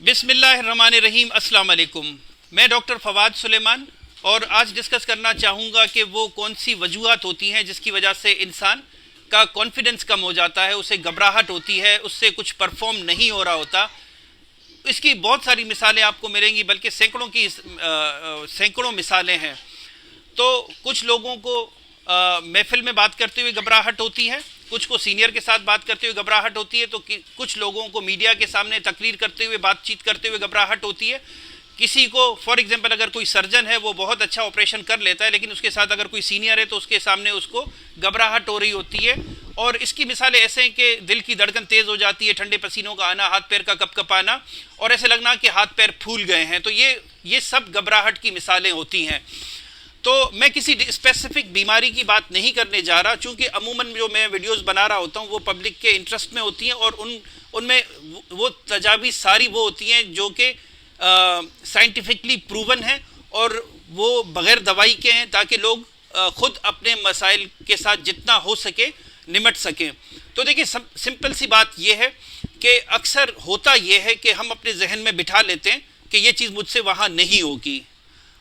بسم اللہ الرحمن الرحیم. السلام علیکم. میں ڈاکٹر فواد سلیمان اور آج ڈسکس کرنا چاہوں گا کہ وہ کون سی وجوہات ہوتی ہیں جس کی وجہ سے انسان کا کانفیڈنس کم ہو جاتا ہے, اسے گھبراہٹ ہوتی ہے, اس سے کچھ پرفارم نہیں ہو رہا ہوتا. اس کی بہت ساری مثالیں آپ کو ملیں گی, بلکہ سینکڑوں مثالیں ہیں. تو کچھ لوگوں کو محفل میں بات کرتے ہوئے گھبراہٹ ہوتی ہے, کچھ کو سینئر کے ساتھ بات کرتے ہوئے گھبراہٹ ہوتی ہے, تو کچھ لوگوں کو میڈیا کے سامنے تقریر کرتے ہوئے بات چیت کرتے ہوئے گھبراہٹ ہوتی ہے. کسی کو فار ایگزامپل اگر کوئی سرجن ہے وہ بہت اچھا آپریشن کر لیتا ہے, لیکن اس کے ساتھ اگر کوئی سینئر ہے تو اس کے سامنے اس کو گھبراہٹ ہو رہی ہوتی ہے. اور اس کی مثالیں ایسے ہیں کہ دل کی دھڑکن تیز ہو جاتی ہے, ٹھنڈے پسینوں کا آنا, ہاتھ پیر کا کپ کپ آنا, اور ایسے لگنا کہ ہاتھ پیر پھول گئے ہیں. تو یہ سب گھبراہٹ کی مثالیں ہوتی ہیں. تو میں کسی اسپیسیفک بیماری کی بات نہیں کرنے جا رہا, چونکہ عموماً جو میں ویڈیوز بنا رہا ہوتا ہوں وہ پبلک کے انٹرسٹ میں ہوتی ہیں, اور ان میں وہ تجاویز ساری وہ ہوتی ہیں جو کہ سائنٹیفکلی پروون ہیں اور وہ بغیر دوائی کے ہیں, تاکہ لوگ خود اپنے مسائل کے ساتھ جتنا ہو سکے نمٹ سکیں. تو دیکھیں, سمپل سی بات یہ ہے کہ اکثر ہوتا یہ ہے کہ ہم اپنے ذہن میں بٹھا لیتے ہیں کہ یہ چیز مجھ سے وہاں نہیں ہوگی,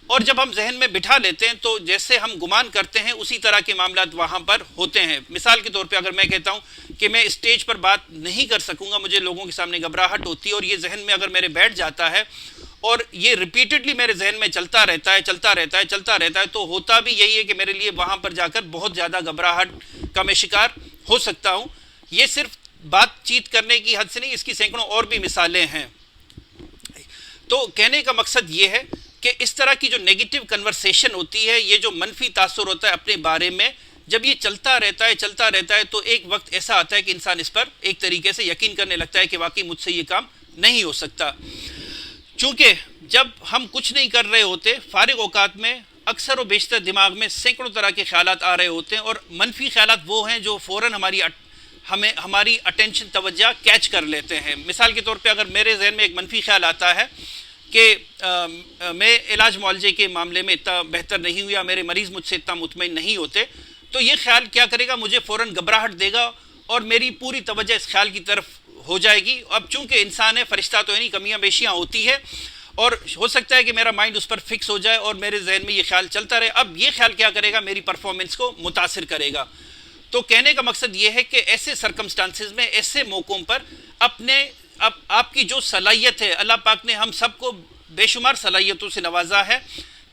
اور جب ہم ذہن میں بٹھا لیتے ہیں تو جیسے ہم گمان کرتے ہیں اسی طرح کے معاملات وہاں پر ہوتے ہیں. مثال کے طور پہ اگر میں کہتا ہوں کہ میں اسٹیج پر بات نہیں کر سکوں گا, مجھے لوگوں کے سامنے گھبراہٹ ہوتی ہے, اور یہ ذہن میں اگر میرے بیٹھ جاتا ہے اور یہ ریپیٹڈلی میرے ذہن میں چلتا رہتا ہے, تو ہوتا بھی یہی ہے کہ میرے لیے وہاں پر جا کر بہت زیادہ گھبراہٹ کا میں شکار ہو سکتا ہوں. یہ صرف بات چیت کرنے کی حد سے نہیں, اس کی سینکڑوں اور بھی مثالیں ہیں. تو کہنے کا مقصد یہ ہے کہ اس طرح کی جو نیگیٹو کنورسیشن ہوتی ہے, یہ جو منفی تاثر ہوتا ہے اپنے بارے میں, جب یہ چلتا رہتا ہے تو ایک وقت ایسا آتا ہے کہ انسان اس پر ایک طریقے سے یقین کرنے لگتا ہے کہ واقعی مجھ سے یہ کام نہیں ہو سکتا. چونکہ جب ہم کچھ نہیں کر رہے ہوتے, فارغ اوقات میں اکثر و بیشتر دماغ میں سینکڑوں طرح کے خیالات آ رہے ہوتے ہیں, اور منفی خیالات وہ ہیں جو فوراً ہماری اٹینشن توجہ کیچ کر لیتے ہیں. مثال کے طور پہ اگر میرے ذہن میں ایک منفی خیال آتا ہے کہ میں علاج معالجے کے معاملے میں اتنا بہتر نہیں ہوں, یا میرے مریض مجھ سے اتنا مطمئن نہیں ہوتے, تو یہ خیال کیا کرے گا, مجھے فوراً گھبراہٹ دے گا, اور میری پوری توجہ اس خیال کی طرف ہو جائے گی. اب چونکہ انسان ہے, فرشتہ تو ہے نہیں, کمیاں بیشیاں ہوتی ہے, اور ہو سکتا ہے کہ میرا مائنڈ اس پر فکس ہو جائے اور میرے ذہن میں یہ خیال چلتا رہے. اب یہ خیال کیا کرے گا, میری پرفارمنس کو متاثر کرے گا. تو کہنے کا مقصد یہ ہے کہ ایسے سرکمسٹانسز میں, ایسے موقعوں پر آپ کی جو صلاحیت ہے, اللہ پاک نے ہم سب کو بے شمار صلاحیتوں سے نوازا ہے.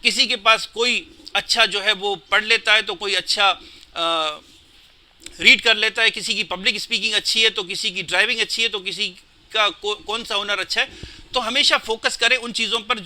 کسی کے پاس کوئی اچھا جو ہے وہ پڑھ لیتا ہے, تو کوئی اچھا ریڈ کر لیتا ہے, کسی کی پبلک اسپیکنگ اچھی ہے, تو کسی کی ڈرائیونگ اچھی ہے, تو کسی کا کون سا ہنر اچھا ہے. تو ہمیشہ فوکس کریں ان چیزوں پر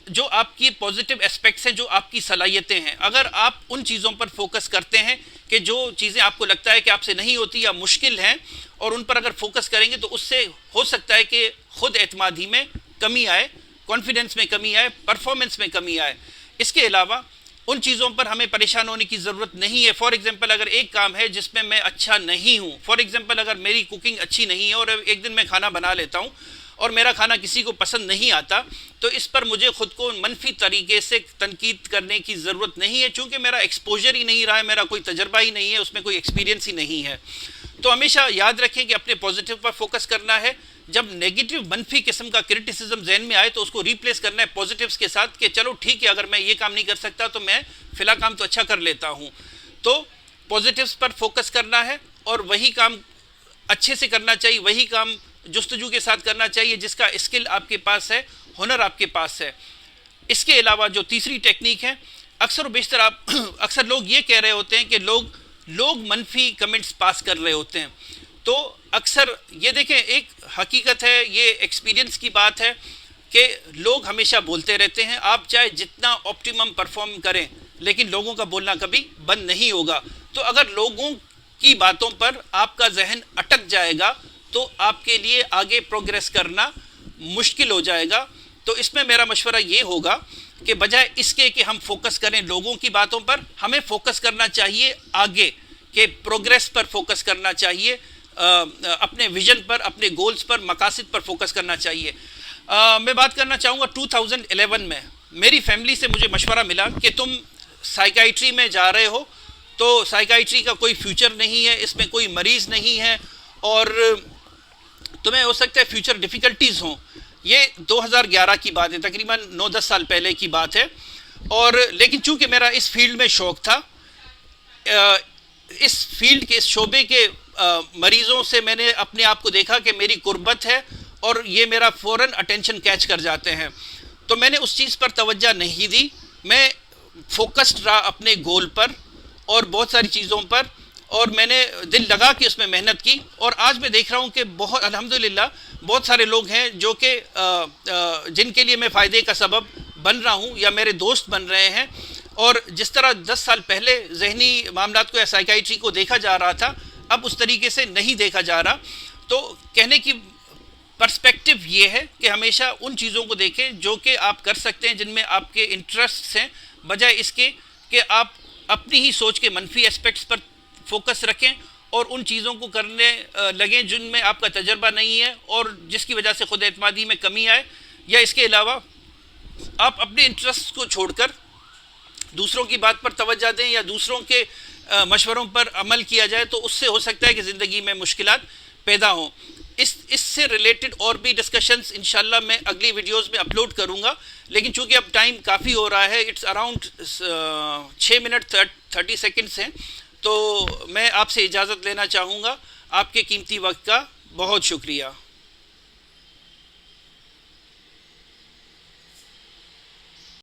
جو آپ کی پازیٹیو اسپیکٹس ہیں, جو آپ کی صلاحیتیں ہیں. اگر آپ ان چیزوں پر فوکس کرتے ہیں کہ جو چیزیں آپ کو لگتا ہے کہ آپ سے نہیں ہوتی یا مشکل ہیں, اور ان پر اگر فوکس کریں گے تو اس سے ہو سکتا ہے کہ خود اعتمادی میں کمی آئے, کانفیڈنس میں کمی آئے, پرفارمنس میں کمی آئے. اس کے علاوہ ان چیزوں پر ہمیں پریشان ہونے کی ضرورت نہیں ہے. فار ایگزامپل اگر ایک کام ہے جس میں میں اچھا نہیں ہوں, فار ایگزامپل اگر میری کوکنگ اچھی نہیں ہے اور ایک دن میں کھانا بنا لیتا ہوں اور میرا کھانا کسی کو پسند نہیں آتا, تو اس پر مجھے خود کو منفی طریقے سے تنقید کرنے کی ضرورت نہیں ہے, چونکہ میرا ایکسپوجر ہی نہیں رہا ہے, میرا کوئی تجربہ ہی نہیں ہے, اس میں کوئی ایکسپیرینس ہی نہیں ہے. تو ہمیشہ یاد رکھیں کہ اپنے پازیٹیو پر فوکس کرنا ہے. جب نیگیٹو منفی قسم کا کرٹیسزم ذہن میں آئے تو اس کو ریپلیس کرنا ہے پازیٹیوز کے ساتھ, کہ چلو ٹھیک ہے, اگر میں یہ کام نہیں کر سکتا تو میں فلاں کام تو اچھا کر لیتا ہوں. تو پازیٹیوز پر فوکس کرنا ہے, اور وہی کام اچھے سے کرنا چاہیے, وہی کام جستجو کے ساتھ کرنا چاہیے جس کا اسکل آپ کے پاس ہے, ہنر آپ کے پاس ہے. اس کے علاوہ جو تیسری ٹیکنیک ہے, اکثر و بیشتر اکثر لوگ یہ کہہ رہے ہوتے ہیں کہ لوگ منفی کمنٹس پاس کر رہے ہوتے ہیں. تو اکثر یہ دیکھیں, ایک حقیقت ہے, یہ ایکسپیرینس کی بات ہے کہ لوگ ہمیشہ بولتے رہتے ہیں. آپ چاہے جتنا آپٹیمم پرفارم کریں, لیکن لوگوں کا بولنا کبھی بند نہیں ہوگا. تو اگر لوگوں کی باتوں پر آپ کا ذہن اٹک جائے گا تو آپ کے لیے آگے پروگریس کرنا مشکل ہو جائے گا. تو اس میں میرا مشورہ یہ ہوگا کہ بجائے اس کے کہ ہم فوکس کریں لوگوں کی باتوں پر, ہمیں فوکس کرنا چاہیے آگے کہ پروگریس پر فوکس کرنا چاہیے, اپنے ویژن پر, اپنے گولز پر, مقاصد پر فوکس کرنا چاہیے. میں بات کرنا چاہوں گا 2011 میں میری فیملی سے مجھے مشورہ ملا کہ تم سائیکائٹری میں جا رہے ہو, تو سائیکائٹری کا کوئی فیوچر نہیں ہے, اس میں کوئی مریض نہیں ہے, اور تمہیں ہو سکتا ہے فیوچر ڈیفیکلٹیز ہوں. یہ 2011 کی بات ہے، تقریباً 9-10 سال پہلے کی بات ہے. اور لیکن چونکہ میرا اس فیلڈ میں شوق تھا، اس فیلڈ کے، اس شعبے کے مریضوں سے میں نے اپنے آپ کو دیکھا کہ میری قربت ہے اور یہ میرا فوراً اٹینشن کیچ کر جاتے ہیں. تو میں نے اس چیز پر توجہ نہیں دی، میں فوکسڈ رہا اپنے گول پر اور بہت ساری چیزوں پر، اور میں نے دل لگا کے اس میں محنت کی. اور آج میں دیکھ رہا ہوں کہ بہت الحمدللہ بہت سارے لوگ ہیں جو کہ جن کے لیے میں فائدے کا سبب بن رہا ہوں یا میرے دوست بن رہے ہیں. اور جس طرح 10 سال پہلے ذہنی معاملات کو یا سائیکائٹری کو دیکھا جا رہا تھا، اب اس طریقے سے نہیں دیکھا جا رہا. تو کہنے کی پرسپیکٹو یہ ہے کہ ہمیشہ ان چیزوں کو دیکھیں جو کہ آپ کر سکتے ہیں، جن میں آپ کے انٹرسٹس ہیں، بجائے اس کے کہ آپ اپنی ہی سوچ کے منفی اسپیکٹس پر فوکس رکھیں اور ان چیزوں کو کرنے لگیں جن میں آپ کا تجربہ نہیں ہے اور جس کی وجہ سے خود اعتمادی میں کمی آئے. یا اس کے علاوہ آپ اپنے انٹرسٹ کو چھوڑ کر دوسروں کی بات پر توجہ دیں یا دوسروں کے مشوروں پر عمل کیا جائے، تو اس سے ہو سکتا ہے کہ زندگی میں مشکلات پیدا ہوں. اس سے ریلیٹڈ اور بھی ڈسکشنز انشاءاللہ میں اگلی ویڈیوز میں اپلوڈ کروں گا. لیکن چونکہ اب ٹائم کافی ہو رہا ہے، اٹس اراؤنڈ 6 منٹ 30 سیکنڈز ہیں، تو میں آپ سے اجازت لینا چاہوں گا. آپ کے قیمتی وقت کا بہت شکریہ.